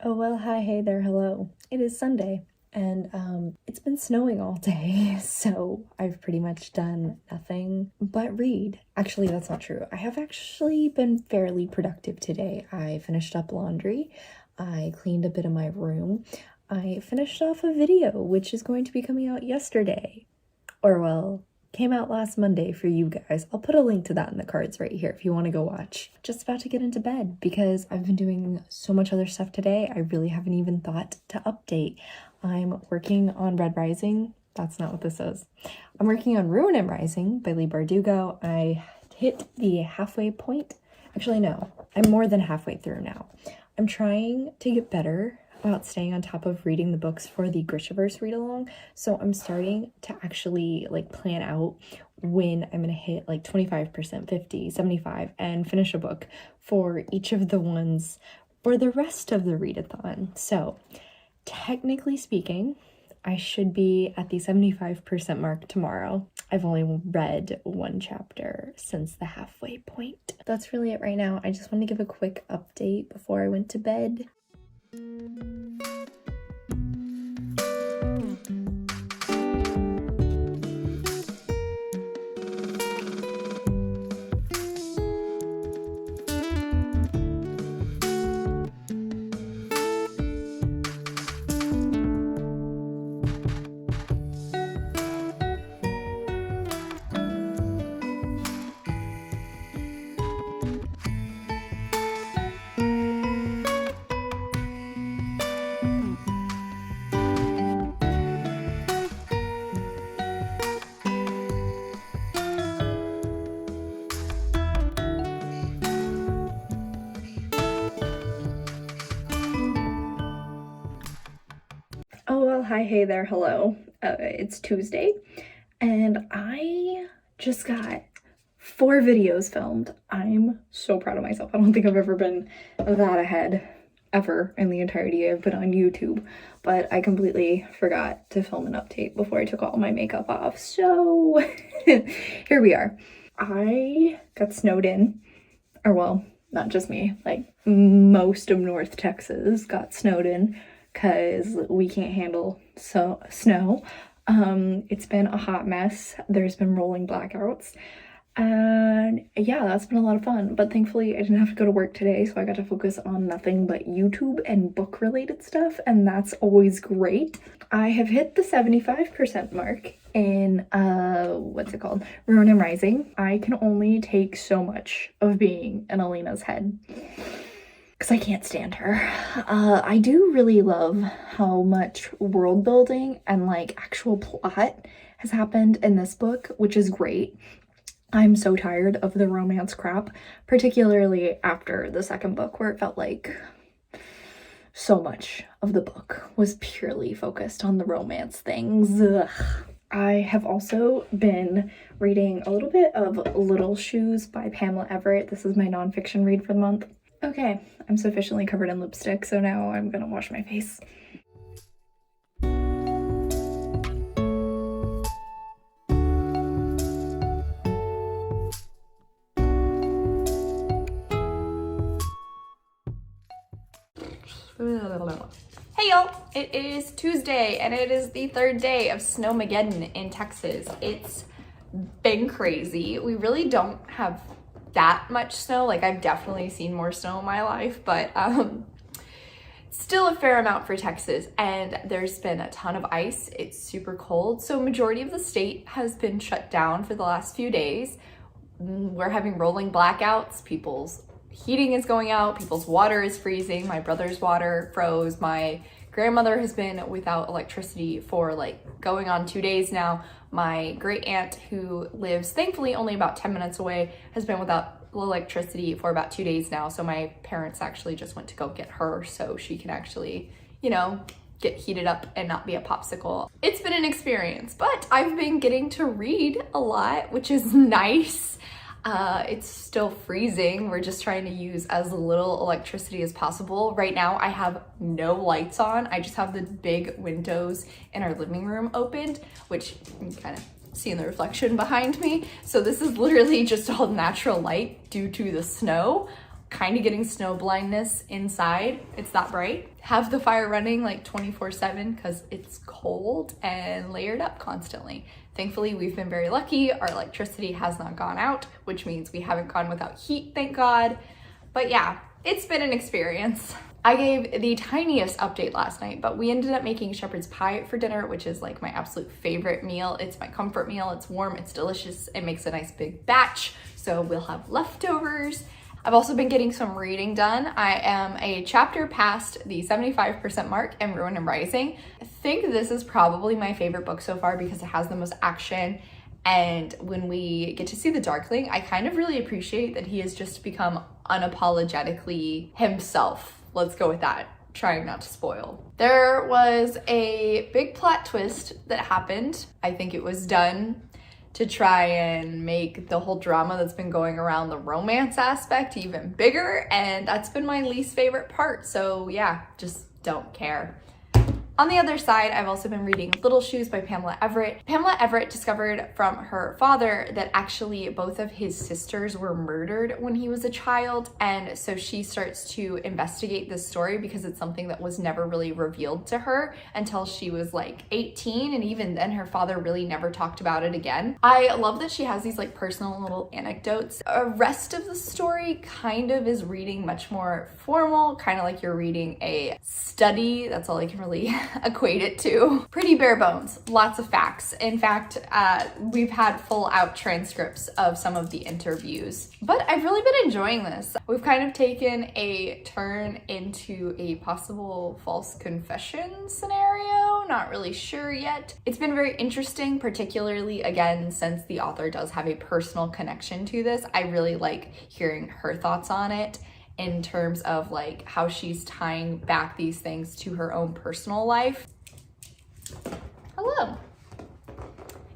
Oh, well, hi, hey there, hello. It is Sunday, and it's been snowing all day, so I've pretty much done nothing but read. Actually, that's not true. I have actually been fairly productive today. I finished up laundry, I cleaned a bit of my room, I finished off a video, which is going to be coming out yesterday. Or, well, came out last Monday for you guys. I'll put a link to that in the cards right here if you want to go watch. Just about to get into bed because I've been doing so much other stuff today. I really haven't even thought to update. I'm working on Red Rising. That's not what this is. I'm working on Ruin and Rising by Lee Bardugo. I hit the halfway point. Actually, no, I'm more than halfway through now. I'm trying to get better about staying on top of reading the books for the Grishaverse read-along, so I'm starting to actually plan out when I'm gonna hit 25%, 50, 75, and finish a book for each of the ones for the rest of the readathon. So technically speaking, I should be at the 75% mark tomorrow. I've only read one chapter since the halfway point. That's really it right now. I just wanted to give a quick update before I went to bed. Oh, well, hi, hey there, hello. It's Tuesday, and I just got 4 videos filmed. I'm so proud of myself. I don't think I've ever been that ahead ever in the entirety I've been on YouTube, but I completely forgot to film an update before I took all my makeup off, so here we are. I got snowed in, or well, not just me, most of North Texas got snowed in because we can't handle snow. It's been a hot mess. There's been rolling blackouts. And yeah, that's been a lot of fun. But thankfully, I didn't have to go to work today, so I got to focus on nothing but YouTube and book-related stuff, and that's always great. I have hit the 75% mark in, what's it called? Ruin and Rising. I can only take so much of being in Elena's head, because I can't stand her. I do really love how much world building and actual plot has happened in this book, which is great. I'm so tired of the romance crap, particularly after the second book where it felt like so much of the book was purely focused on the romance things. Ugh. I have also been reading a little bit of Little Shoes by Pamela Everett. This is my nonfiction read for the month. Okay, I'm sufficiently covered in lipstick, so now I'm gonna wash my face. Hey y'all, it is Tuesday and it is the 3rd day of Snowmageddon in Texas. It's been crazy. We really don't have that much snow. I've definitely seen more snow in my life, but still a fair amount for Texas, and there's been a ton of ice. It's super cold, so majority of the state has been shut down for the last few days. We're having rolling blackouts. People's heating is going out, people's water is freezing. My brother's water froze. My grandmother has been without electricity for going on 2 days now. My great aunt, who lives thankfully only about 10 minutes away, has been without electricity for about 2 days now. So my parents actually just went to go get her so she can actually, get heated up and not be a popsicle. It's been an experience, but I've been getting to read a lot, which is nice. It's still freezing. We're just trying to use as little electricity as possible. Right now I have no lights on. I just have the big windows in our living room opened, which you can kind of see in the reflection behind me. So this is literally just all natural light due to the snow. kind of getting snow blindness inside. It's that bright. Have the fire running like 24/7 because it's cold and layered up constantly. Thankfully, we've been very lucky. Our electricity has not gone out, which means we haven't gone without heat, thank God. But yeah, it's been an experience. I gave the tiniest update last night, but we ended up making shepherd's pie for dinner, which is like my absolute favorite meal. It's my comfort meal. It's warm, it's delicious. It makes a nice big batch, so we'll have leftovers. I've also been getting some reading done. I am a chapter past the 75% mark in Ruin and Rising. I think this is probably my favorite book so far because it has the most action. And when we get to see the Darkling, I kind of really appreciate that he has just become unapologetically himself. Let's go with that, trying not to spoil. There was a big plot twist that happened. I think it was done to try and make the whole drama that's been going around the romance aspect even bigger, and that's been my least favorite part. So yeah, just don't care. On the other side, I've also been reading Little Shoes by Pamela Everett. Pamela Everett discovered from her father that actually both of his sisters were murdered when he was a child, and so she starts to investigate this story because it's something that was never really revealed to her until she was like 18, and even then her father really never talked about it again. I love that she has these like personal little anecdotes. The rest of the story kind of is reading much more formal, kind of like you're reading a study. That's all I can really equate it to. Pretty bare bones, lots of facts. In fact, we've had full out transcripts of some of the interviews, but I've really been enjoying this. We've kind of taken a turn into a possible false confession scenario, not really sure yet. It's been very interesting, particularly again, since the author does have a personal connection to this. I really like hearing her thoughts on it, in terms of like how she's tying back these things to her own personal life. Hello.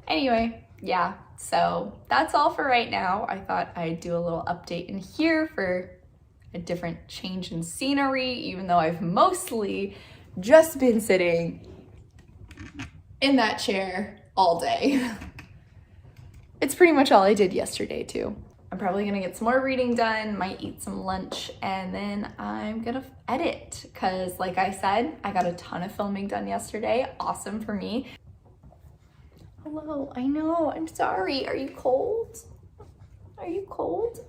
Anyway, yeah, so that's all for right now. I thought I'd do a little update in here for a different change in scenery, even though I've mostly just been sitting in that chair all day. It's pretty much all I did yesterday too. I'm probably gonna get some more reading done, might eat some lunch, and then I'm gonna edit because like I said, I got a ton of filming done yesterday. Awesome for me. Hello, I know, I'm sorry. Are you cold? Are you cold?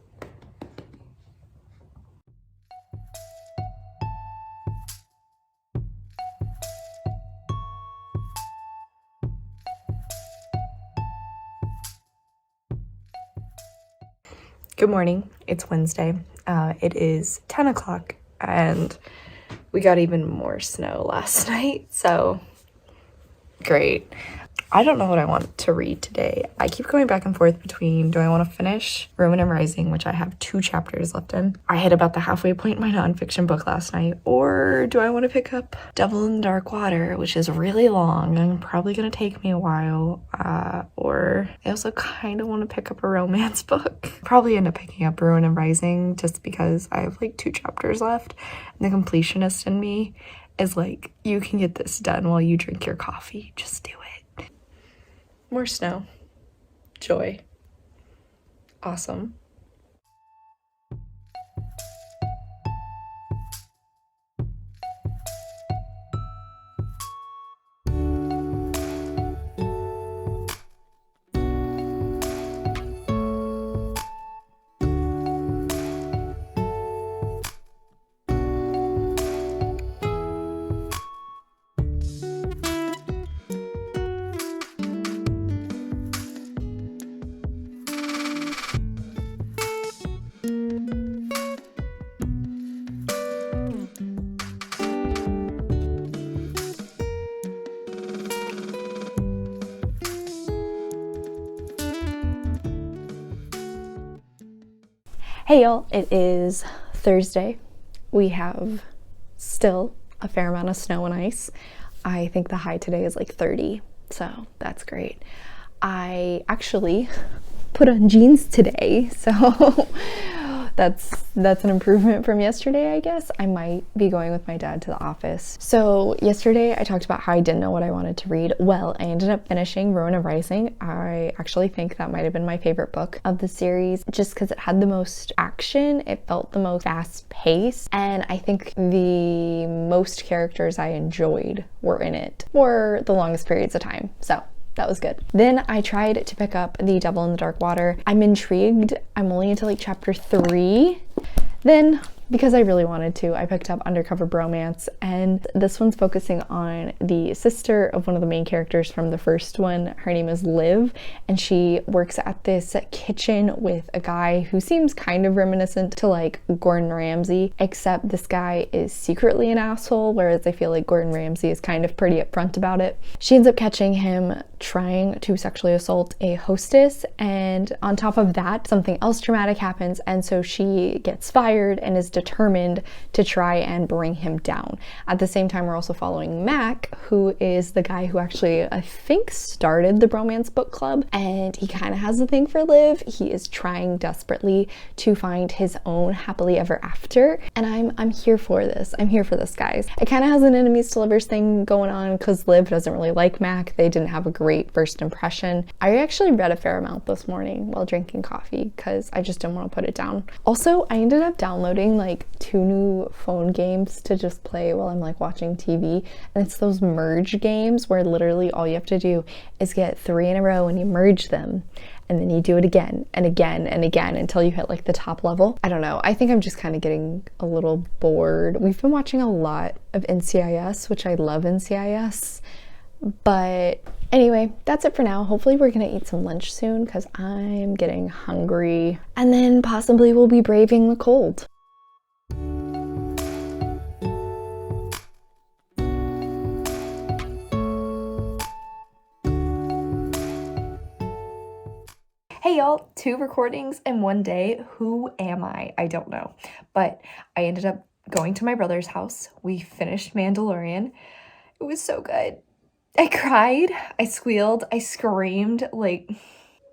Good morning, it's Wednesday. It is 10 o'clock and we got even more snow last night, so great. I don't know what I want to read today. I keep going back and forth between, do I want to finish Ruin and Rising, which I have 2 chapters left in. I hit about the halfway point in my nonfiction book last night, or do I want to pick up Devil in Dark Water, which is really long and probably going to take me a while, or I also kind of want to pick up a romance book. Probably end up picking up Ruin and Rising just because I have like 2 chapters left, and the completionist in me is like, you can get this done while you drink your coffee. Just do it. More snow. Joy. Awesome. Hey y'all, it is Thursday. We have still a fair amount of snow and ice. I think the high today is like 30, so that's great. I actually put on jeans today, so that's an improvement from yesterday, I guess. I might be going with my dad to the office. So yesterday I talked about how I didn't know what I wanted to read. Well, I ended up finishing Ruin of Rising. I actually think that might have been my favorite book of the series, just because it had the most action, it felt the most fast paced, and I think the most characters I enjoyed were in it for the longest periods of time. So that was good. Then I tried to pick up The Devil in the Dark Water. I'm intrigued. I'm only into like chapter 3. Then, because I really wanted to, I picked up Undercover Bromance, and this one's focusing on the sister of one of the main characters from the first one. Her name is Liv, and she works at this kitchen with a guy who seems kind of reminiscent to like Gordon Ramsay, except this guy is secretly an asshole, whereas I feel like Gordon Ramsay is kind of pretty upfront about it. She ends up catching him trying to sexually assault a hostess, and on top of that, something else traumatic happens, and so she gets fired and is determined to try and bring him down. At the same time, we're also following Mac, who is the guy who actually, I think, started the Bromance book club, and he kind of has a thing for Liv. He is trying desperately to find his own happily ever after, and I'm here for this. I'm here for this, guys. It kind of has an enemies to lovers thing going on because Liv doesn't really like Mac. They didn't have a great first impression. I actually read a fair amount this morning while drinking coffee because I just didn't want to put it down. Also, I ended up downloading like 2 new phone games to just play while I'm like watching TV, and it's those merge games where literally all you have to do is get 3 in a row and you merge them, and then you do it again and again and again until you hit like the top level. I don't know, I think I'm just kind of getting a little bored. We've been watching a lot of NCIS, which I love NCIS, but anyway, that's it for now. Hopefully we're gonna eat some lunch soon because I'm getting hungry, and then possibly we'll be braving the cold. Hey y'all, 2 recordings in one day. Who am I? I don't know. But I ended up going to my brother's house. We finished Mandalorian. It was so good. I cried, I squealed, I screamed. Like,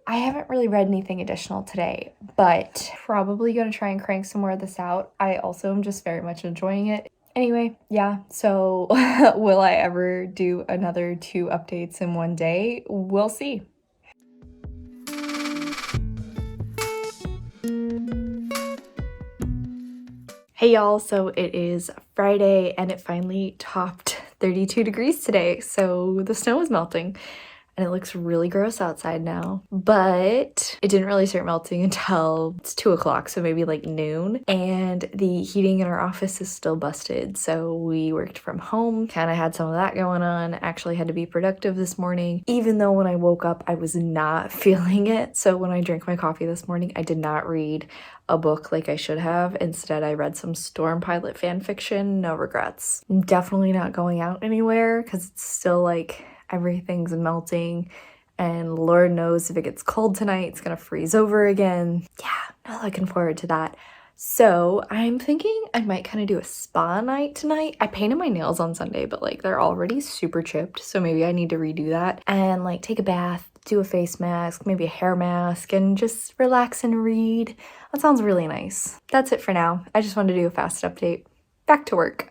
I haven't really read anything additional today, but probably gonna try and crank some more of this out. I also am just very much enjoying it. Anyway, yeah, so will I ever do another 2 updates in one day? We'll see. Hey y'all, so it is Friday and it finally topped 32 degrees today, so the snow is melting and it looks really gross outside now, but it didn't really start melting until it's 2 o'clock, so maybe like noon, and the heating in our office is still busted, so we worked from home, kind of had some of that going on. Actually had to be productive this morning, even though when I woke up I was not feeling it. So when I drank my coffee this morning, I did not read a book like I should have. Instead, I read some Storm Pilot fan fiction. No regrets. I'm definitely not going out anywhere because it's still like everything's melting, and Lord knows if it gets cold tonight, it's gonna freeze over again. Yeah, not looking forward to that. So I'm thinking I might kind of do a spa night tonight. I painted my nails on Sunday, but like they're already super chipped, so maybe I need to redo that and like take a bath, do a face mask, maybe a hair mask, and just relax and read. That sounds really nice. That's it for now. I just wanted to do a fast update. Back to work.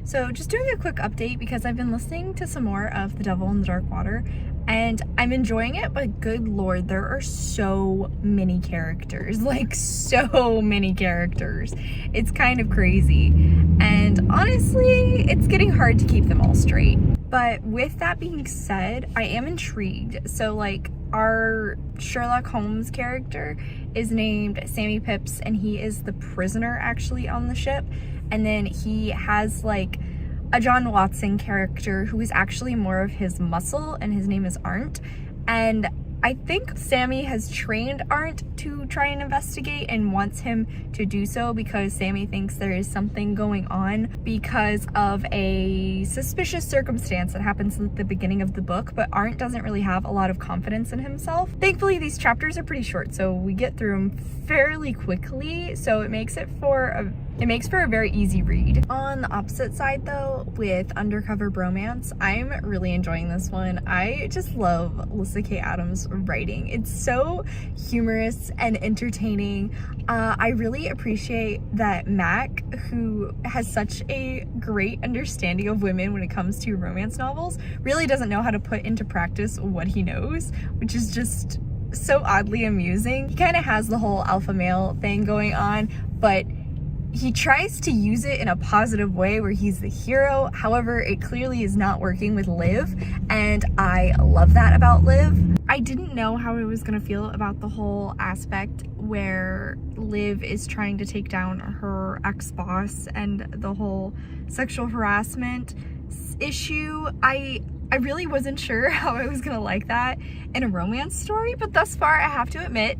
So just doing a quick update because I've been listening to some more of The Devil in the Dark Water and I'm enjoying it, but good lord, there are so many characters, like so many characters. It's kind of crazy. And honestly, it's getting hard to keep them all straight. But with that being said, I am intrigued. So like our Sherlock Holmes character is named Sammy Pipps and he is the prisoner actually on the ship. and then he has like a John Watson character who is actually more of his muscle, and his name is Arndt. And I think Sammy has trained Arndt to try and investigate and wants him to do so because Sammy thinks there is something going on because of a suspicious circumstance that happens at the beginning of the book, but Arndt doesn't really have a lot of confidence in himself. Thankfully, these chapters are pretty short, so we get through them fairly quickly, so it makes for a very easy read. On the opposite side though, with Undercover Bromance, I'm really enjoying this one. I just love Alyssa K. Adams' writing. It's so humorous and entertaining. I really appreciate that Mac, who has such a great understanding of women when it comes to romance novels, really doesn't know how to put into practice what he knows, which is just so oddly amusing. He kind of has the whole alpha male thing going on, but he tries to use it in a positive way where he's the hero. However, it clearly is not working with Liv, and I love that about Liv. I didn't know how I was gonna feel about the whole aspect where Liv is trying to take down her ex-boss and the whole sexual harassment issue. I really wasn't sure how I was gonna like that in a romance story, but thus far I have to admit,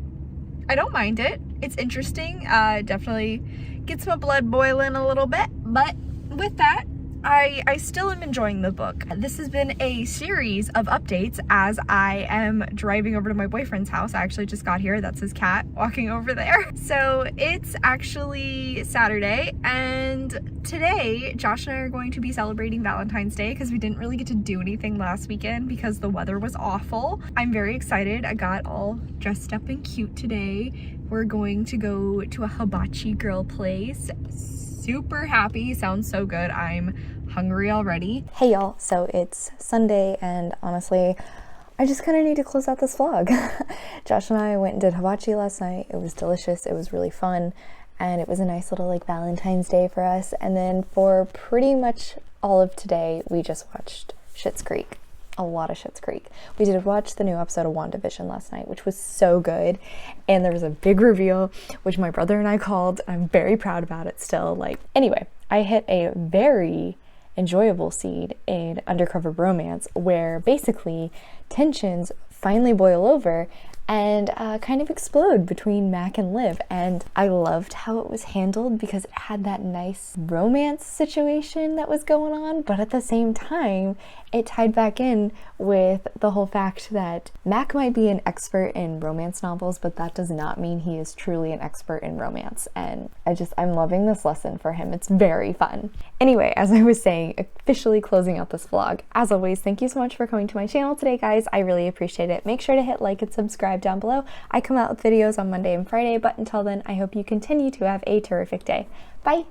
I don't mind it. It's interesting. Definitely gets my blood boiling a little bit, but with that, I still am enjoying the book. This has been a series of updates as I am driving over to my boyfriend's house. I actually just got here. That's his cat walking over there. So it's actually Saturday, and today Josh and I are going to be celebrating Valentine's Day because we didn't really get to do anything last weekend because the weather was awful. I'm very excited. I got all dressed up and cute today. We're going to go to a hibachi grill place. Super happy. Sounds so good. I'm hungry already. Hey y'all, so it's Sunday, and honestly, I just kind of need to close out this vlog. Josh and I went and did hibachi last night. It was delicious. It was really fun, and it was a nice little like Valentine's Day for us. And then for pretty much all of today, we just watched Schitt's Creek. A lot of Schitt's Creek. We did watch the new episode of WandaVision last night, which was so good, and there was a big reveal which my brother and I called. I'm very proud about it still. Like, anyway, I hit a very enjoyable scene in Undercover Bromance where basically tensions finally boil over and kind of explode between Mac and Liv, and I loved how it was handled because it had that nice romance situation that was going on, but at the same time it tied back in with the whole fact that Mac might be an expert in romance novels, but that does not mean he is truly an expert in romance, and I'm loving this lesson for him. It's very fun. Anyway, as I was saying, officially closing out this vlog. As always, thank you so much for coming to my channel today, guys. I really appreciate it. Make sure to hit like and subscribe down below. I come out with videos on Monday and Friday, but until then, I hope you continue to have a terrific day. Bye!